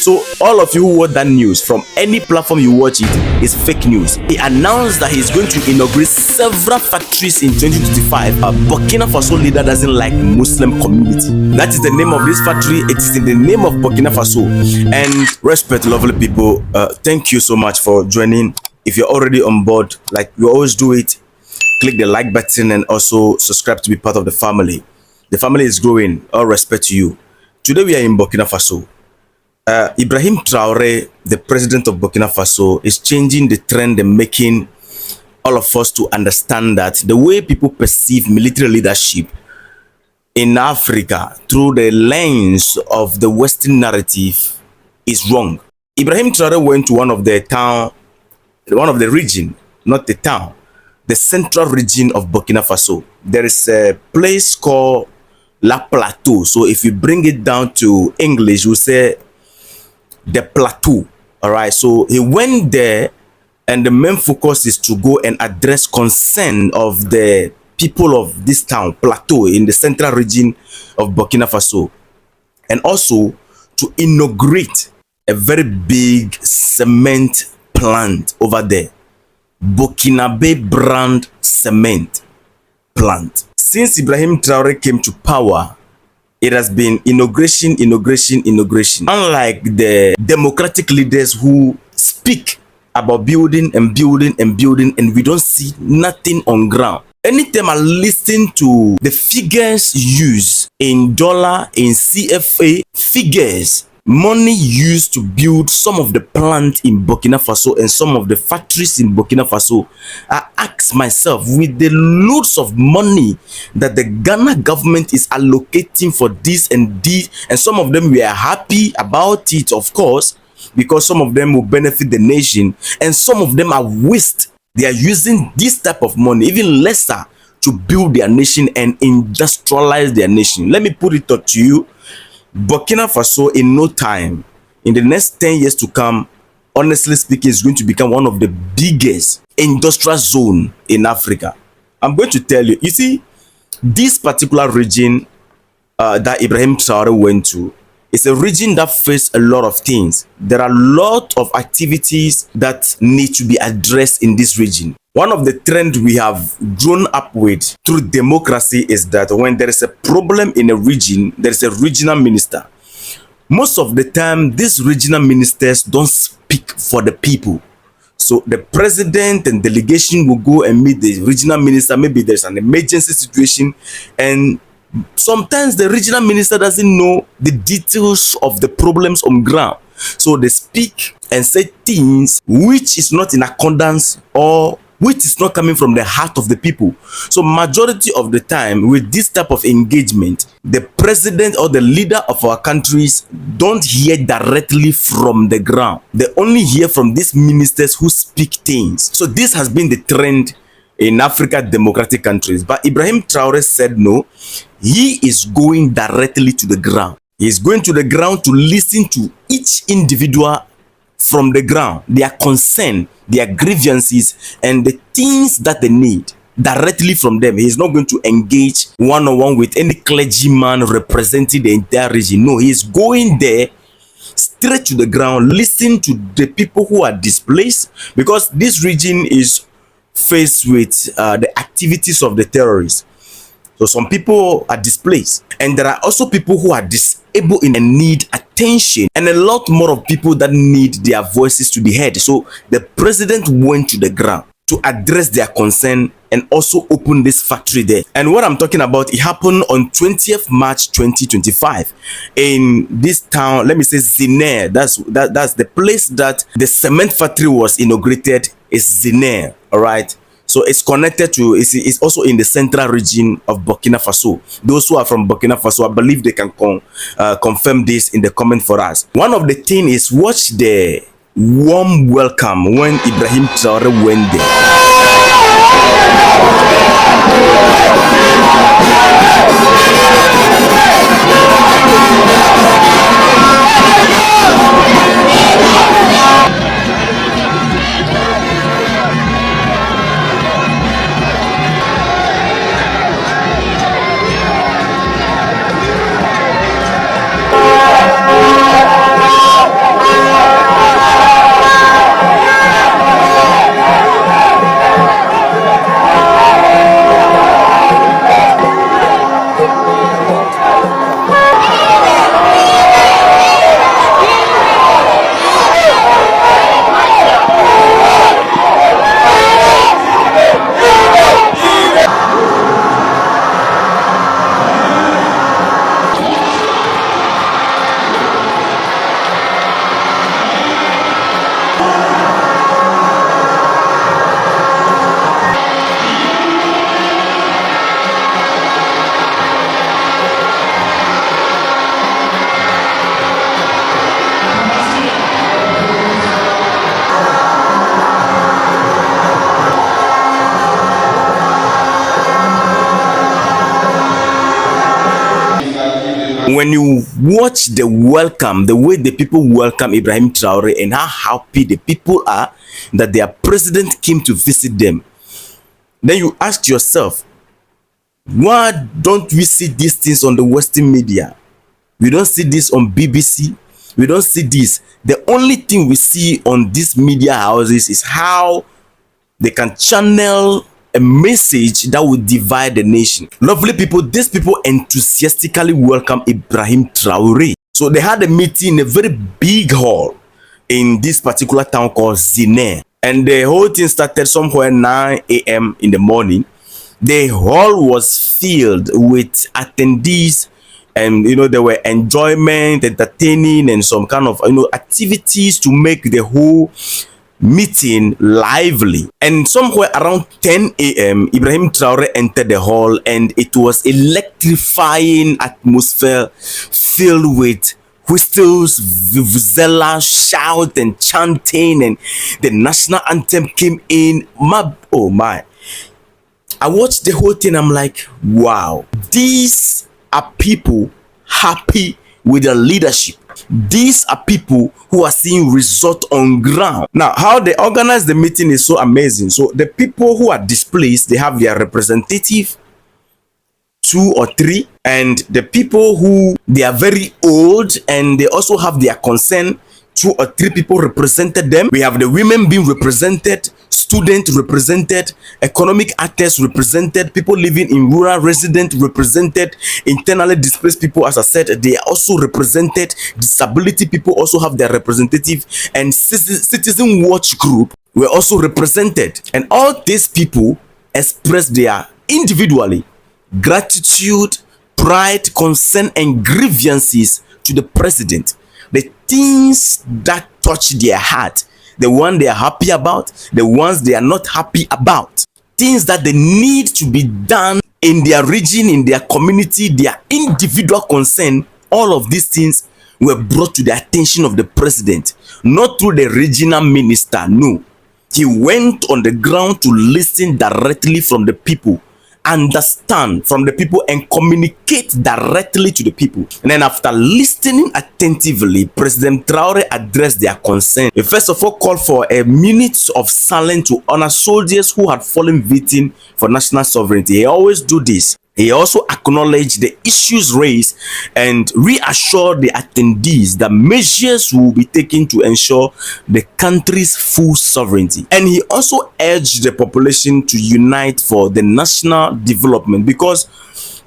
So all of you who watch that news from any platform you watch it is fake news. He announced that he's going to inaugurate several factories in 2025. A Burkina Faso leader doesn't like Muslim community. That is the name of this factory. It is in the name of Burkina Faso. And respect, lovely people. Thank you so much for joining. If you're already on board, like we always do it, click the like button and also subscribe to be part of the family. The family is growing. All respect to you. Today we are in Burkina Faso. Ibrahim Traoré, the president of Burkina Faso, is changing the trend and making all of us to understand that the way people perceive military leadership in Africa through the lens of the Western narrative is wrong. Ibrahim Traoré went to one of the region, not the town, the central region of Burkina Faso. There is a place called La Plateau. So if you bring it down to English, you say the plateau. All right, so he went there, and the main focus is to go and address concern of the people of this town, Plateau, in the central region of Burkina Faso, and also to inaugurate a very big cement plant over there, Burkinabe brand cement plant. Since Ibrahim Traoré came to power, it has been inauguration. Unlike the democratic leaders who speak about building, and we don't see nothing on ground. Anytime I listen to the figures used in dollar, in CFA figures, money used to build some of the plants in Burkina Faso and some of the factories in Burkina Faso, I ask myself, with the loads of money that the Ghana government is allocating for this and this, and some of them we are happy about it, of course, because some of them will benefit the nation, and some of them are waste. They are using this type of money, even lesser, to build their nation and industrialize their nation. Let me put it up to you. Burkina Faso, in no time, in the next 10 years to come, honestly speaking, is going to become one of the biggest industrial zone in Africa. I'm going to tell you, you see, this particular region that Ibrahim Traoré went to is a region that faces a lot of things. There are a lot of activities that need to be addressed in this region. One of the trends we have grown up with through democracy is that when there is a problem in a region, there is a regional minister. Most of the time, these regional ministers don't speak for the people. So the president and delegation will go and meet the regional minister. Maybe there's an emergency situation, and sometimes the regional minister doesn't know the details of the problems on ground. So they speak and say things which is not in accordance or which is not coming from the heart of the people. So majority of the time with this type of engagement, the president or the leader of our countries don't hear directly from the ground. They only hear from these ministers who speak things. So this has been the trend in Africa democratic countries. But Ibrahim Traoré said no, he is going directly to the ground. He is going to the ground to listen to each individual from the ground, their concern, their grievances, and the things that they need directly from them. He is not going to engage one-on-one with any clergyman representing the entire region. No, he is going there straight to the ground, listen to the people who are displaced, because this region is faced with the activities of the terrorists. So some people are displaced, and there are also people who are disabled and need attention, and a lot more of people that need their voices to be heard. So the president went to the ground to address their concern and also open this factory there. And what I'm talking about, it happened on 20th March 2025 in this town, let me say Ziniaré. That's the place that the cement factory was inaugurated, is Ziniaré. All right. So it's connected to, it's also in the central region of Burkina Faso. Those who are from Burkina Faso, I believe they can confirm this in the comment for us. One of the things is watch the warm welcome when Ibrahim Traoré went there. when you watch the welcome, the way the people welcome Ibrahim Traoré and how happy the people are that their president came to visit them, then you ask yourself, why don't we see these things on the Western media? We don't see this on BBC. We don't see this. The only thing we see on these media houses is how they can channel a message that will divide the nation. Lovely people, these people enthusiastically welcome Ibrahim Traoré. So they had a meeting in a very big hall in this particular town called Ziniaré. And the whole thing started somewhere 9 a.m. in the morning. The hall was filled with attendees, and there were enjoyment, entertaining, and some kind of activities to make the whole meeting lively. And somewhere around 10 a.m. Ibrahim Traoré entered the hall, and it was electrifying atmosphere filled with whistles, vuvuzela, shout and chanting, and the national anthem came in. Oh my, I watched the whole thing. I'm like, wow, these are people happy with their leadership. These are people who are seeing result on ground. Now, how they organize the meeting is so amazing. So the people who are displaced, they have their representative, 2 or 3, and the people who they are very old and they also have their concern, 2 or 3 people represented them. We have the women being represented, students represented, economic actors represented, people living in rural residents represented, internally displaced people, as I said, they are also represented, disability people also have their representative, and citizen watch group were also represented. And all these people expressed their individually gratitude, pride, concern, and grievances to the president. The things that touch their heart, the one they are happy about, the ones they are not happy about, things that they need to be done in their region, in their community, their individual concern, all of these things were brought to the attention of the president, not through the regional minister. No, he went on the ground to listen directly from the people, understand from the people, and communicate directly to the people. And then after listening attentively, President Traoré addressed their concern. He first of all called for a minute of silence to honor soldiers who had fallen victim for national sovereignty. He always do this. He also acknowledged the issues raised and reassured the attendees that measures will be taken to ensure the country's full sovereignty. And he also urged the population to unite for the national development, because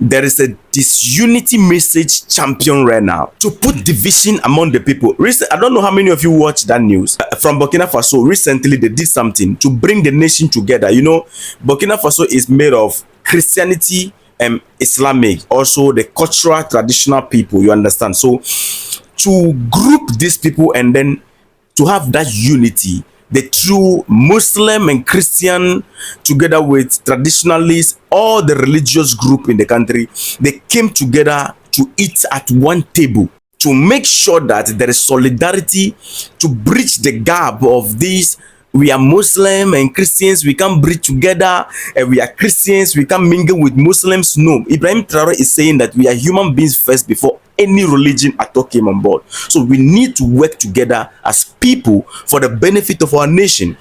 there is a disunity message champion right now to put division among the people. I don't know how many of you watched that news from Burkina Faso. Recently, they did something to bring the nation together. Burkina Faso is made of Christianity and Islamic, also the cultural traditional people, you understand. So to group these people and then to have that unity, the true Muslim and Christian together with traditionalists, all the religious group in the country, they came together to eat at one table to make sure that there is solidarity, to bridge the gap of these. We are Muslim and Christians, we can't breathe together, and we are Christians, we can't mingle with Muslims. No, Ibrahim Traoré is saying that we are human beings first before any religion at all came on board. So we need to work together as people for the benefit of our nation.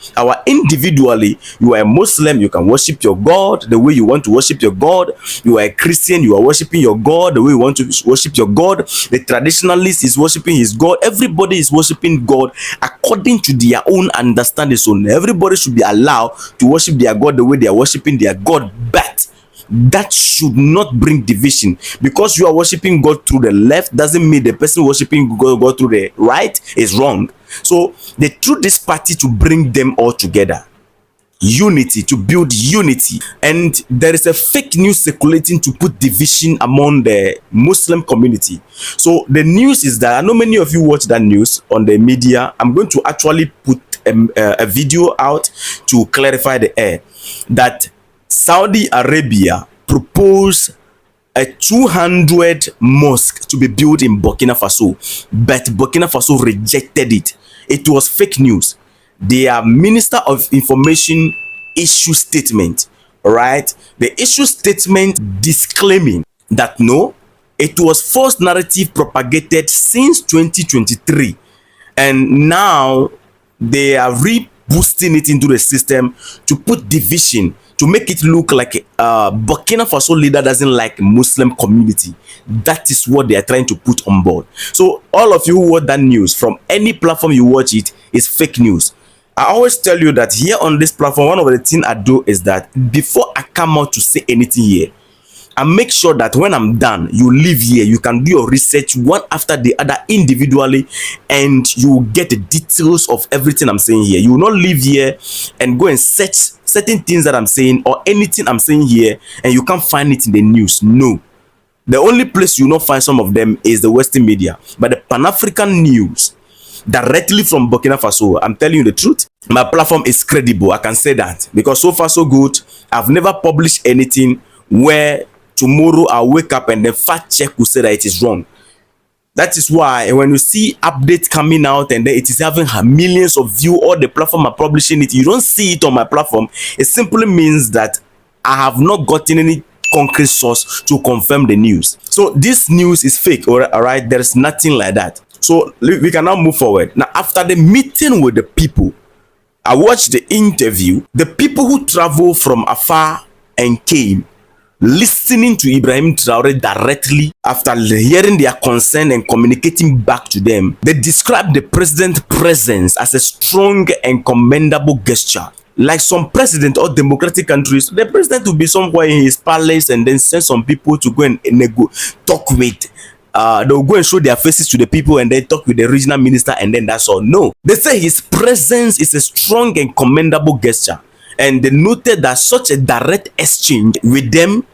Individually, you are a Muslim, you can worship your God the way you want to worship your God. You are a Christian, you are worshiping your God the way you want to worship your God. The traditionalist is worshiping his God. Everybody is worshiping God according to their own understanding. So everybody should be allowed to worship their God the way they are worshiping their God. But that should not bring division. Because you are worshiping God through the left doesn't mean the person worshiping God through the right is wrong. So they threw this party to bring them all together. Unity, to build unity. And there is a fake news circulating to put division among the Muslim community. So the news is that, I know many of you watch that news on the media. I'm going to actually put a video out to clarify the air that Saudi Arabia proposed a 200 mosque to be built in Burkina Faso, but Burkina Faso rejected it. It was fake news. Their Minister of Information issued statement, right? The issue statement disclaiming that no, It was false narrative propagated since 2023, and now they are boosting it into the system to put division, to make it look like Burkina Faso leader doesn't like Muslim community. That is what they are trying to put on board. So all of you who watch that news from any platform you watch it is fake news. I always tell you that here on this platform, one of the things I do is that before I come out to say anything here, I make sure that when I'm done, you leave here, you can do your research one after the other individually, and you will get the details of everything I'm saying here. You will not leave here and go and search certain things that I'm saying or anything I'm saying here and you can't find it in the news. No. The only place you will not find some of them is the Western media. But the Pan-African news, directly from Burkina Faso, I'm telling you the truth, my platform is credible. I can say that because so far so good. I've never published anything where tomorrow I'll wake up and the fact check will say that it is wrong. That is why when you see updates coming out and then it is having millions of views, or the platform are publishing it, you don't see it on my platform. It simply means that I have not gotten any concrete source to confirm the news. So this news is fake, all right? There's nothing like that. So we can now move forward. Now, after the meeting with the people, I watched the interview. The people who travel from afar and came, listening to Ibrahim Traoré directly, after hearing their concern and communicating back to them, they described the president's presence as a strong and commendable gesture. Like some president or democratic countries, the president will be somewhere in his palace and then send some people to go and talk with. They'll go and show their faces to the people and then talk with the regional minister, and then that's all. No, they say his presence is a strong and commendable gesture. And they noted that such a direct exchange with them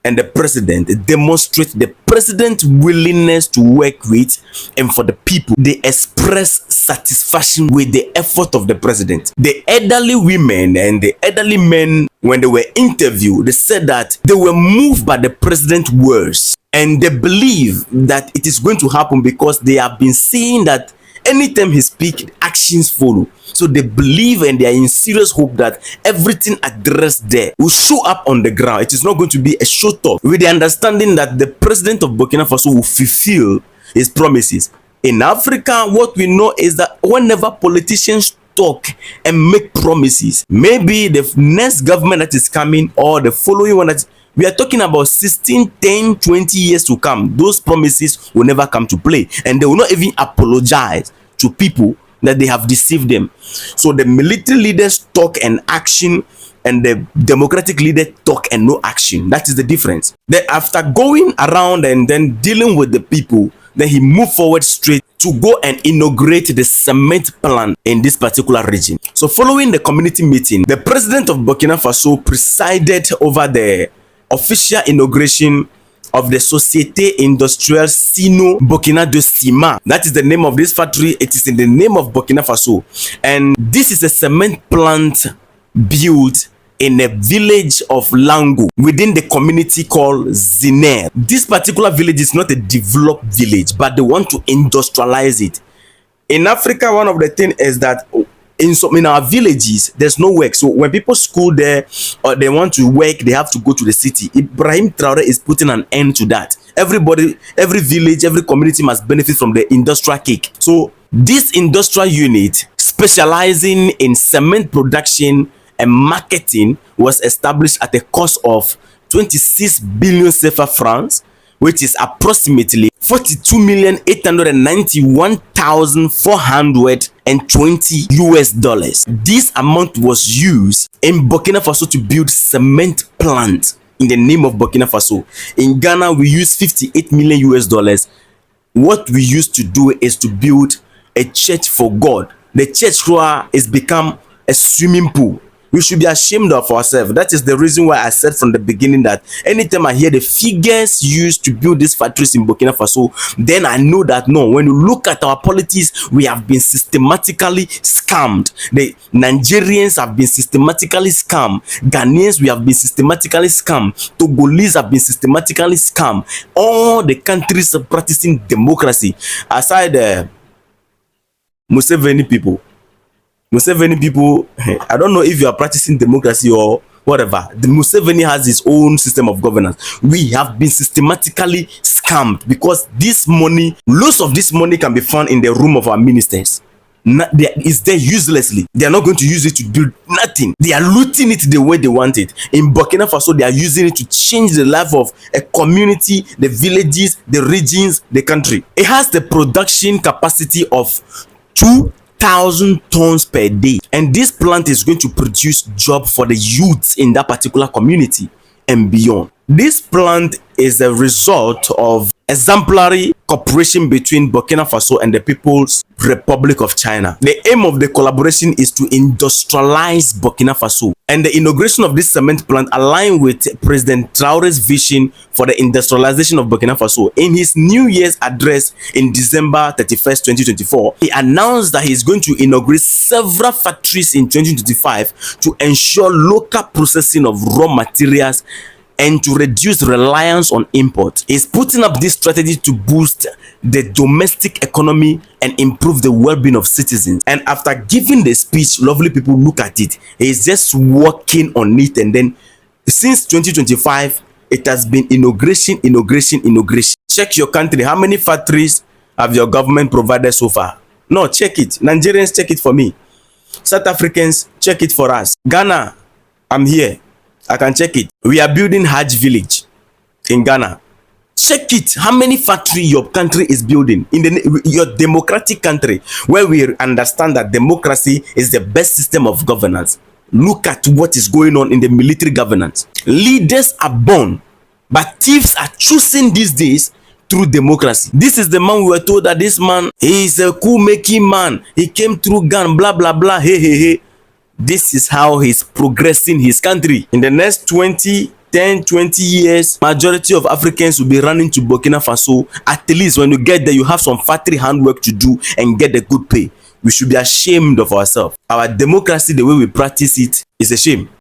and the president demonstrates the president's willingness to work with and for the people. They express satisfaction with the effort of the president. The elderly women and the elderly men, when they were interviewed, they said that they were moved by the president's words and they believe that it is going to happen because they have been seeing that anytime he speaks, actions follow. So they believe and they are in serious hope that everything addressed there will show up on the ground. It is not going to be a show talk, with the understanding that the president of Burkina Faso will fulfill his promises. In Africa, what we know is that whenever politicians talk and make promises, maybe the next government that is coming or the following one that we are talking about 16, 10, 20 years to come, those promises will never come to play, and they will not even apologize to people that they have deceived them. So the military leaders talk and action, and the democratic leader talk and no action. That is the difference. Then after going around and then dealing with the people, then he moved forward straight to go and inaugurate the cement plant in this particular region. So following the community meeting, the president of Burkina Faso presided over the official inauguration of the Société Industrielle Sino Burkina de Ciment. That is the name of this factory. It is in the name of Burkina Faso. And this is a cement plant built in a village of Lango within the community called Ziniaré. This particular village is not a developed village, but they want to industrialize it. In Africa, one of the things is that in our villages, there's no work. So when people school there or they want to work, they have to go to the city. Ibrahim Traoré is putting an end to that. Everybody, every village, every community must benefit from the industrial cake. So this industrial unit, specializing in cement production and marketing, was established at a cost of 26 billion CFA francs, which is approximately 42,891,420 US dollars. This amount was used in Burkina Faso to build cement plant in the name of Burkina Faso. In Ghana, we use 58 million US dollars. What we used to do is to build a church for God. The church is become a swimming pool. We should be ashamed of ourselves. That is the reason why I said from the beginning that anytime I hear the figures used to build these factories in Burkina Faso, then I know that no, when you look at our politics, we have been systematically scammed. The Nigerians have been systematically scammed. Ghanaians, we have been systematically scammed. Togolese have been systematically scammed. All the countries are practicing democracy, aside the Museveni people, I don't know if you are practicing democracy or whatever. The Museveni has his own system of governance. We have been systematically scammed because this money, lots of this money can be found in the room of our ministers. Is there uselessly. They are not going to use it to build nothing. They are looting it the way they want it. In Burkina Faso, they are using it to change the life of a community, the villages, the regions, the country. It has the production capacity of 2,000 tons per day, and this plant is going to produce job for the youths in that particular community and beyond. This plant is a result of exemplary cooperation between Burkina Faso and the People's Republic of China. The aim of the collaboration is to industrialize Burkina Faso, and the inauguration of this cement plant aligns with President Traoré's vision for the industrialization of Burkina Faso. In his New Year's address in December 31st, 2024, he announced that he is going to inaugurate several factories in 2025 to ensure local processing of raw materials and to reduce reliance on import. He's putting up this strategy to boost the domestic economy and improve the well-being of citizens. And after giving the speech, lovely people, look at it. He's just working on it, and then since 2025, it has been inauguration. Check your country. How many factories have your government provided so far? No, check it. Nigerians, check it for me. South Africans, check it for us. Ghana, I'm here. I can check it. We are building Hajj village in Ghana. Check it. How many factory your country is building in your democratic country, where we understand that democracy is the best system of governance. Look at what is going on in the military governance. Leaders are born, but thieves are choosing these days through democracy. This is the man we were told that this man, he is a coup-making man. He came through gun, blah blah blah. Hey. This is how he's progressing his country. In the next 20 years, majority of Africans will be running to Burkina Faso. At least when you get there, you have some factory handwork to do and get the good pay. We should be ashamed of ourselves. Our democracy, the way we practice it, is a shame.